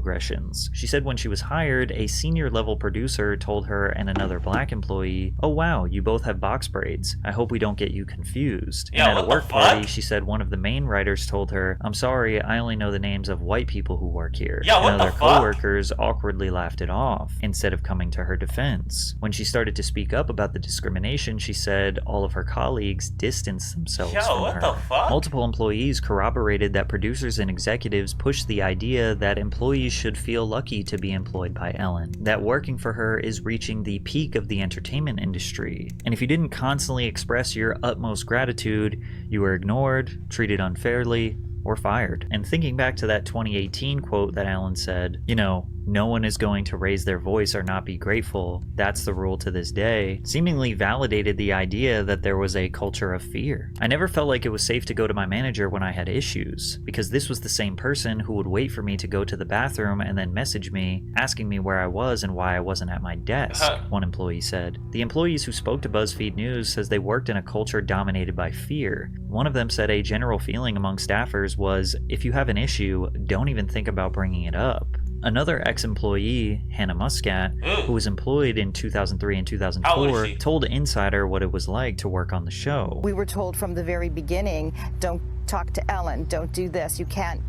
microaggressions. She said when she was hired, a senior level producer told her and another black employee, "Oh wow, you both have box braids. I hope we don't get you confused." Yeah, and at a what the work party, fuck? she said one of the main writers told her, "I'm sorry, I only know the names of white people who work here." Yeah, what and the other fuck? coworkers awkwardly laughed it off, instead of coming to her defense. When she started to speak up about the discrimination, she said all of her colleagues distanced themselves Yo, from what her. the fuck? Multiple employees corroborated that producers and executives pushed the idea that employees should feel lucky to be employed by Ellen, that working for her is reaching the peak of the entertainment industry, and if you didn't constantly express your utmost gratitude, you were ignored, treated unfairly, or fired. And thinking back to that 2018 quote that Ellen said, you know, "No one is going to raise their voice or not be grateful. That's the rule to this day," seemingly validated the idea that there was a culture of fear. I never felt like it was safe to go to my manager when I had issues, because this was the same person who would wait for me to go to the bathroom and then message me, asking me where I was and why I wasn't at my desk, one employee said. The employees who spoke to BuzzFeed News says they worked in a culture dominated by fear. One of them said a general feeling among staffers was, if you have an issue, don't even think about bringing it up. Another ex-employee, Hannah Muscat, who was employed in 2003 and 2004, told Insider what it was like to work on the show. We were told from the very beginning, don't talk to Ellen, don't do this, you can't,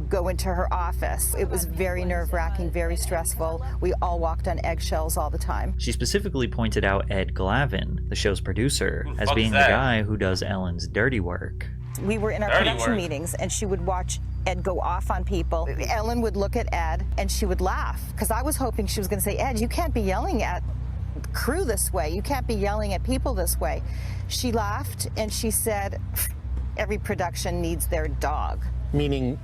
go into her office. It was very nerve-wracking, very stressful. We all walked on eggshells all the time. She specifically pointed out Ed Glavin, the show's producer, as being the guy who does Ellen's dirty work. We were in our production meetings, and she would watch Ed go off on people. Ellen would look at Ed, and she would laugh, because I was hoping she was going to say, Ed, you can't be yelling at crew this way. You can't be yelling at people this way. She laughed, and she said, every production needs their dog. Meaning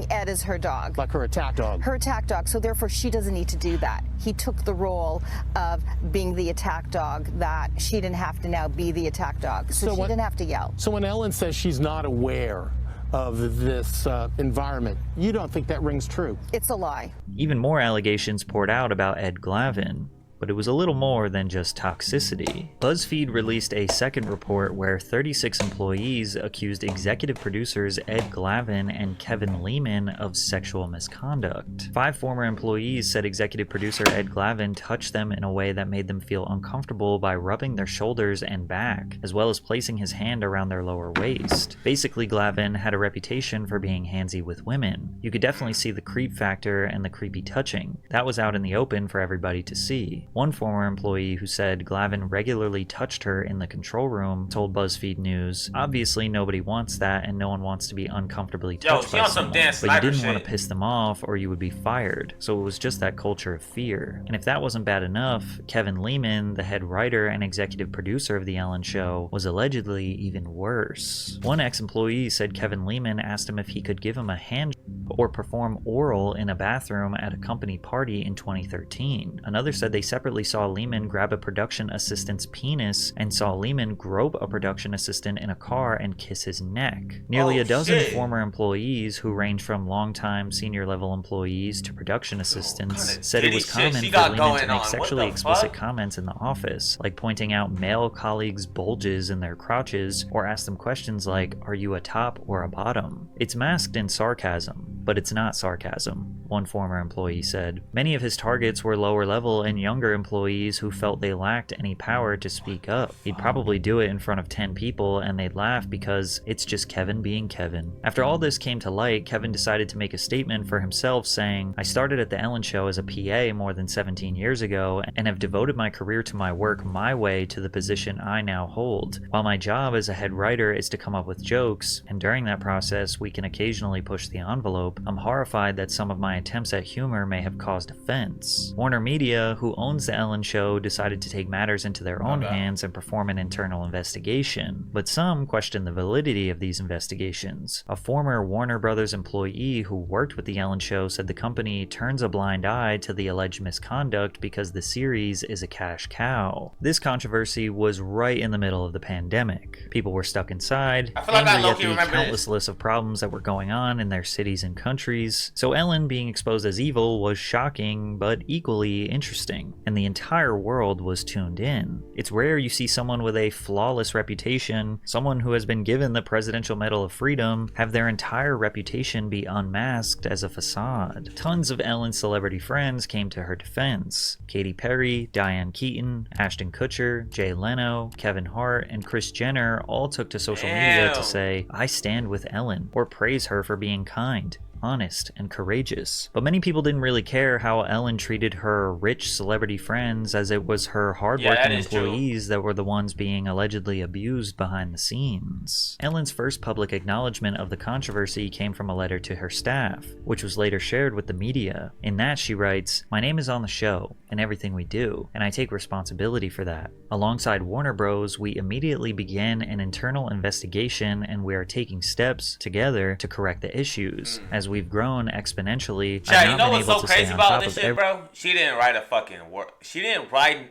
Ed is her dog. Like her attack dog. Her attack dog, so therefore she doesn't need to do that. He took the role of being the attack dog that she didn't have to now be the attack dog. So she didn't have to yell. So when Ellen says she's not aware of this environment, you don't think that rings true? It's a lie. Even more allegations poured out about Ed Glavin, but it was a little more than just toxicity. BuzzFeed released a second report where 36 employees accused executive producers Ed Glavin and Kevin Lehman of sexual misconduct. 5 former employees said executive producer Ed Glavin touched them in a way that made them feel uncomfortable by rubbing their shoulders and back, as well as placing his hand around their lower waist. Basically, Glavin had a reputation for being handsy with women. You could definitely see the creep factor and the creepy touching. That was out in the open for everybody to see. One former employee who said Glavin regularly touched her in the control room told BuzzFeed News, obviously nobody wants that and no one wants to be uncomfortably touched by someone, but you didn't want to piss them off or you would be fired, so it was just that culture of fear. And if that wasn't bad enough, Kevin Lehman, the head writer and executive producer of The Ellen Show, was allegedly even worse. One ex-employee said Kevin Lehman asked him if he could give him a hand or perform oral in a bathroom at a company party in 2013. Another said they separately saw Lehman grab a production assistant's penis and saw Lehman grope a production assistant in a car and kiss his neck. Nearly a dozen former employees who range from longtime senior level employees to production assistants said it was common for Lehman to make sexually explicit comments in the office, like pointing out male colleagues' bulges in their crotches or ask them questions like, are you a top or a bottom? It's masked in sarcasm, but it's not sarcasm, one former employee said. Many of his targets were lower level and younger employees who felt they lacked any power to speak up. He'd probably do it in front of 10 people and they'd laugh because it's just Kevin being Kevin. After all this came to light, Kevin decided to make a statement for himself saying, I started at The Ellen Show as a PA more than 17 years ago and have devoted my career to my work my way to the position I now hold. While my job as a head writer is to come up with jokes, and during that process we can occasionally push the envelope, I'm horrified that some of my attempts at humor may have caused offense. Warner Media, who owns The Ellen Show, decided to take matters into their own hands and perform an internal investigation. But some question the validity of these investigations. A former Warner Brothers employee who worked with The Ellen Show said the company turns a blind eye to the alleged misconduct because the series is a cash cow. This controversy was right in the middle of the pandemic. People were stuck inside, angry at the countless list of problems that were going on in their cities and countries. So Ellen being exposed as evil was shocking, but equally interesting. And the entire world was tuned in. It's rare you see someone with a flawless reputation, someone who has been given the Presidential Medal of Freedom, have their entire reputation be unmasked as a facade. Tons of Ellen's celebrity friends came to her defense. Katy Perry, Diane Keaton, Ashton Kutcher, Jay Leno, Kevin Hart, and Kris Jenner all took to social media to say, I stand with Ellen, or praise her for being kind, honest, and courageous. But many people didn't really care how Ellen treated her rich celebrity friends, as it was her hardworking employees that were the ones being allegedly abused behind the scenes. Ellen's first public acknowledgement of the controversy came from a letter to her staff, which was later shared with the media. In that she writes, my name is on the show and everything we do, and I take responsibility for that. Alongside Warner Bros, we immediately began an internal investigation and we are taking steps together to correct the issues. As we've grown exponentially, Chad, you know what's so crazy about this shit, bro? She didn't write a fucking word. She didn't write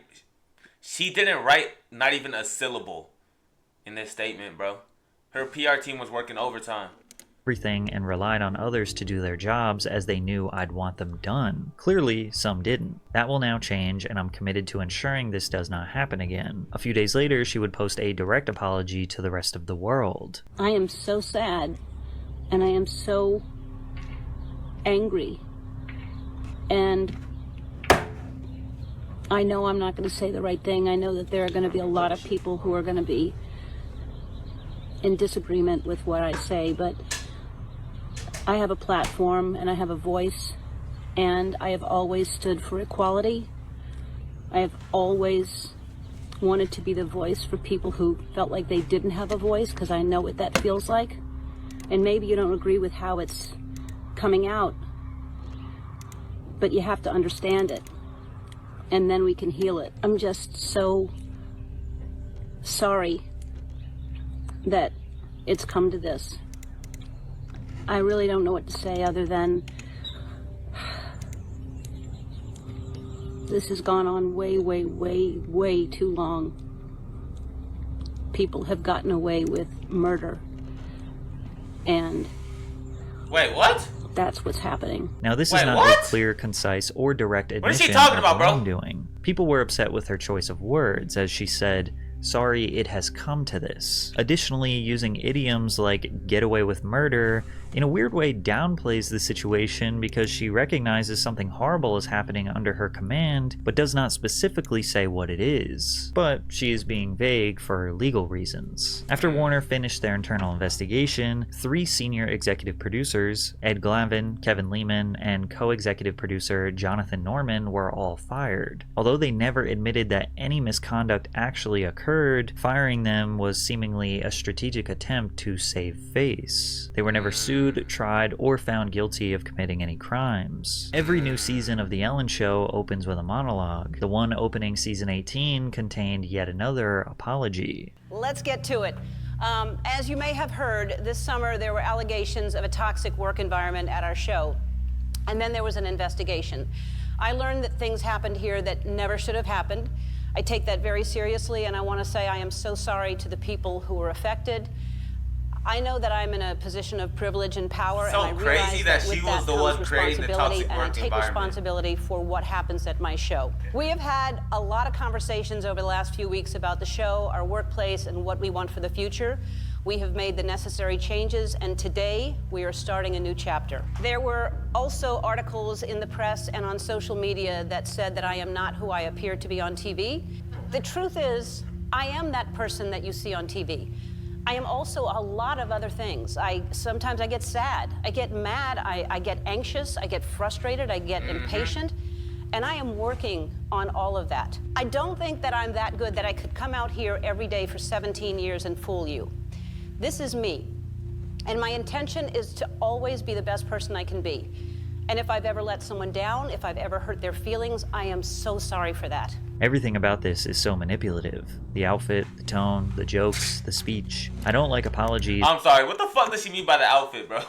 not even a syllable in this statement, bro. Her PR team was working overtime. Everything and relied on others to do their jobs as they knew I'd want them done. Clearly, some didn't. That will now change, and I'm committed to ensuring this does not happen again. A few days later, she would post a direct apology to the rest of the world. I am so sad, and I am so angry And I know I'm not going to say the right thing. I know that there are going to be a lot of people who are going to be in disagreement with what I say, but I have a platform and I have a voice, and I have always stood for equality. I have always wanted to be the voice for people who felt like they didn't have a voice, because I know what that feels like. And maybe you don't agree with how it's coming out, but you have to understand it, and then we can heal it. I'm just so sorry that it's come to this. I really don't know what to say other than this has gone on way, way, way, way too long. People have gotten away with murder. And wait, what? That's what's happening. Now, this is not a clear, concise, or direct admission What is she talking about, of bro? wrongdoing. People were upset with her choice of words, as she said, "Sorry, it has come to this." Additionally, using idioms like "get away with murder" in a weird way downplays the situation, because she recognizes something horrible is happening under her command, but does not specifically say what it is. But she is being vague for legal reasons. After Warner finished their internal investigation, 3 senior executive producers, Ed Glavin, Kevin Lehman, and co-executive producer Jonathan Norman, were all fired. Although they never admitted that any misconduct actually occurred, firing them was seemingly a strategic attempt to save face. They were never sued, tried, or found guilty of committing any crimes. Every new season of The Ellen Show opens with a monologue. The one opening season 18 contained yet another apology. Let's get to it. As you may have heard, this summer there were allegations of a toxic work environment at our show, and then there was an investigation. I learned that things happened here that never should have happened. I take that very seriously, and I want to say I am so sorry to the people who were affected. I know that I'm in a position of privilege and power, and I realize that with that comes responsibility, and I take responsibility for what happens at my show. We have had a lot of conversations over the last few weeks about the show, our workplace, and what we want for the future. We have made the necessary changes, and today we are starting a new chapter. There were also articles in the press and on social media that said that I am not who I appear to be on TV. The truth is, I am that person that you see on TV. I am also a lot of other things. Sometimes I get sad, I get mad, I get anxious, I get frustrated, I get impatient, and I am working on all of that. I don't think that I'm that good that I could come out here every day for 17 years and fool you. This is me, and my intention is to always be the best person I can be. And if I've ever let someone down, if I've ever hurt their feelings, I am so sorry for that. Everything about this is so manipulative. The outfit, the tone, the jokes, the speech. I don't like apologies. I'm sorry, what the fuck does she mean by the outfit, bro?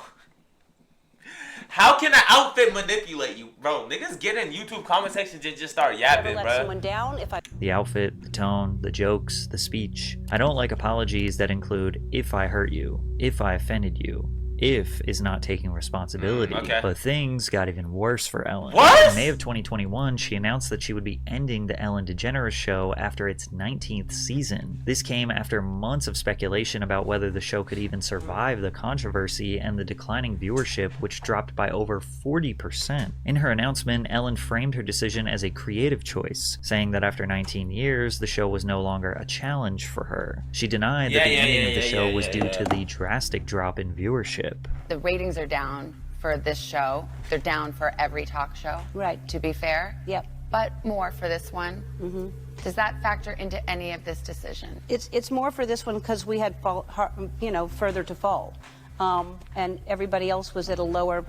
How can an outfit manipulate you? Bro, niggas get in YouTube comment sections and just start yapping, bro. Let someone down if I... The outfit, the tone, the jokes, the speech. I don't like apologies that include "if I hurt you," "if I offended you." "If" is not taking responsibility. Okay. But things got even worse for Ellen. What? In May of 2021, she announced that she would be ending the Ellen DeGeneres Show after its 19th season. This came after months of speculation about whether the show could even survive the controversy and the declining viewership, which dropped by over 40%. In her announcement, Ellen framed her decision as a creative choice, saying that after 19 years, the show was no longer a challenge for her. She denied that the ending of the show was due to the drastic drop in viewership. The ratings are down for this show. They're down for every talk show. Right. To be fair. Yep. But more for this one. Mm-hmm. Does that factor into any of this decision? It's more for this one because we had further to fall, and everybody else was at a lower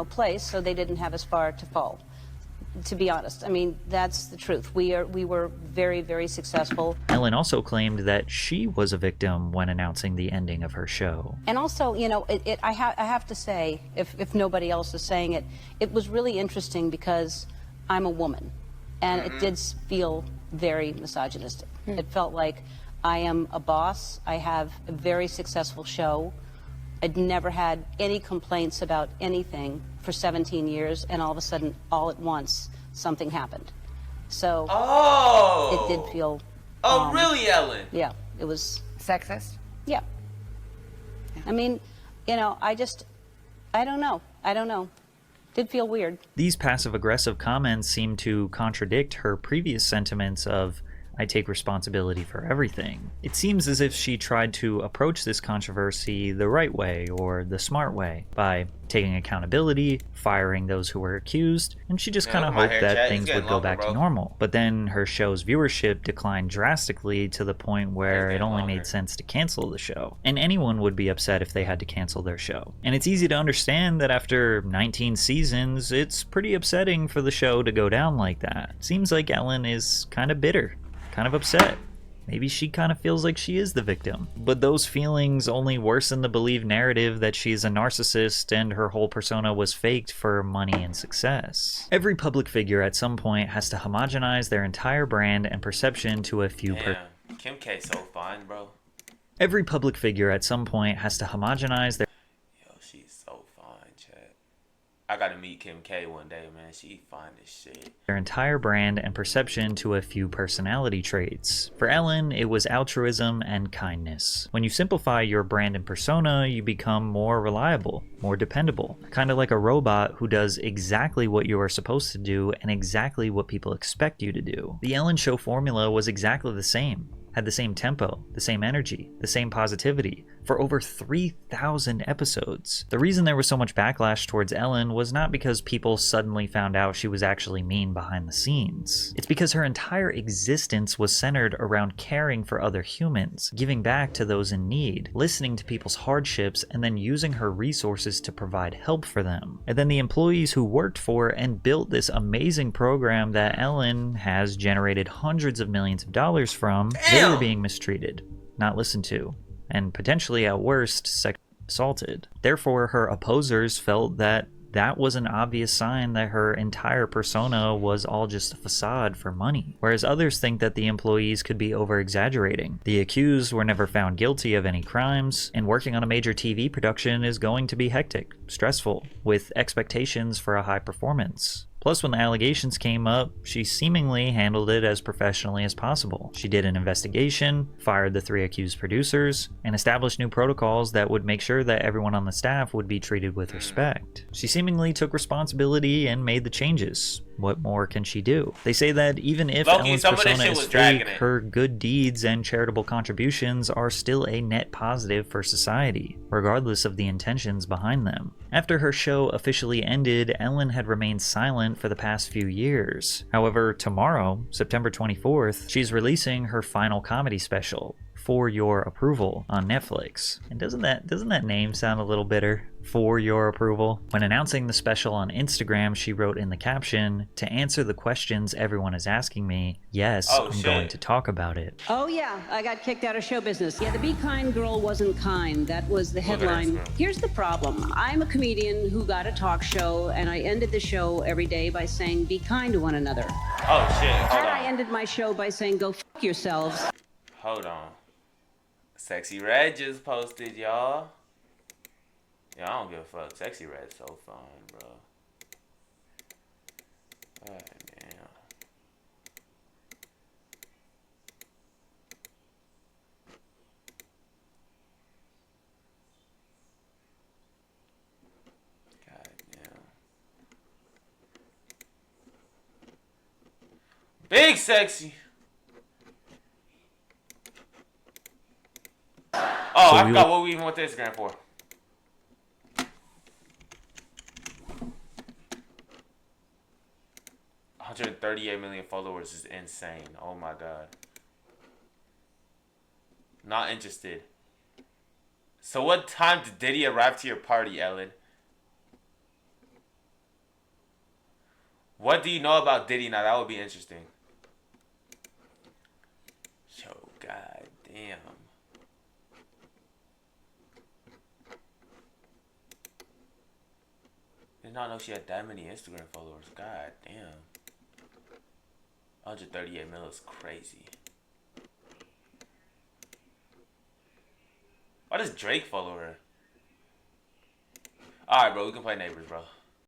place, so they didn't have as far to fall. To be honest, I mean, that's the truth. We were very, very successful. Ellen also claimed that she was a victim when announcing the ending of her show. And also, I have to say, if nobody else is saying it, it was really interesting because I'm a woman, and it did feel very misogynistic. It felt like I am a boss. I have a very successful show. I'd never had any complaints about anything for 17 years, and all of a sudden, all at once, something happened. So it did feel... Oh, really, Ellen? Yeah, it was... Sexist? Yeah. I mean, I don't know. Did feel weird. These passive-aggressive comments seem to contradict her previous sentiments of, I take responsibility for everything. It seems as if she tried to approach this controversy the right way, or the smart way, by taking accountability, firing those who were accused, and she just kind of hoped that things would go back to normal. But then her show's viewership declined drastically to the point where it only made sense to cancel the show. And anyone would be upset if they had to cancel their show. And it's easy to understand that after 19 seasons, it's pretty upsetting for the show to go down like that. Seems like Ellen is kind of bitter. Kind of upset. Maybe she kind of feels like she is the victim. But those feelings only worsen the believed narrative that she's a narcissist and her whole persona was faked for money and success. Every public figure at some point has to homogenize their entire brand and perception to a few Kim K so fine, bro. Every public figure at some point has to homogenize their She's so fine, Chad. I gotta meet Kim K one day, man. She fine as shit. Their entire brand and perception to a few personality traits. For Ellen, it was altruism and kindness. When you simplify your brand and persona, you become more reliable, more dependable. Kind of like a robot who does exactly what you are supposed to do and exactly what people expect you to do. The Ellen Show formula was exactly the same. Had the same tempo, the same energy, the same positivity, for over 3,000 episodes. The reason there was so much backlash towards Ellen was not because people suddenly found out she was actually mean behind the scenes. It's because her entire existence was centered around caring for other humans, giving back to those in need, listening to people's hardships, and then using her resources to provide help for them. And then the employees who worked for and built this amazing program that Ellen has generated hundreds of millions of dollars from, they were being mistreated, not listened to, and potentially at worst sexually assaulted. Therefore, her opposers felt that that was an obvious sign that her entire persona was all just a facade for money, whereas others think that the employees could be over-exaggerating. The accused were never found guilty of any crimes, and working on a major TV production is going to be hectic, stressful, with expectations for a high performance. Plus, when the allegations came up, she seemingly handled it as professionally as possible. She did an investigation, fired the 3 accused producers, and established new protocols that would make sure that everyone on the staff would be treated with respect. She seemingly took responsibility and made the changes. What more can she do? They say that even if Ellen's persona is fake, her good deeds and charitable contributions are still a net positive for society, regardless of the intentions behind them. After her show officially ended, Ellen had remained silent for the past few years. However, tomorrow, September 24th, she's releasing her final comedy special, For Your Approval, on Netflix. And doesn't that name sound a little bitter? For Your Approval. When announcing the special on Instagram, she wrote in the caption, "To answer the questions everyone is asking me, yes, I'm going to talk about it." Oh yeah, I got kicked out of show business. Yeah, the Be Kind girl wasn't kind. That was the headline. Here's the problem. I'm a comedian who got a talk show, and I ended the show every day by saying, be kind to one another. Oh shit, hold on. I ended my show by saying, go fuck yourselves. Hold on. Sexy Red just posted, y'all. Yeah, I don't give a fuck. Sexy Red's so fine, bro. God damn. God damn. Big sexy. Oh, I forgot what we even went to Instagram for. $138 million followers is insane. Oh my god. Not interested. So what time did Diddy arrive to your party, Ellen? What do you know about Diddy now? That would be interesting. Yo, god damn. Did not know she had that many Instagram followers. God damn. 138 mil is crazy. Why does Drake follow her? Alright, bro. We can play neighbors, bro.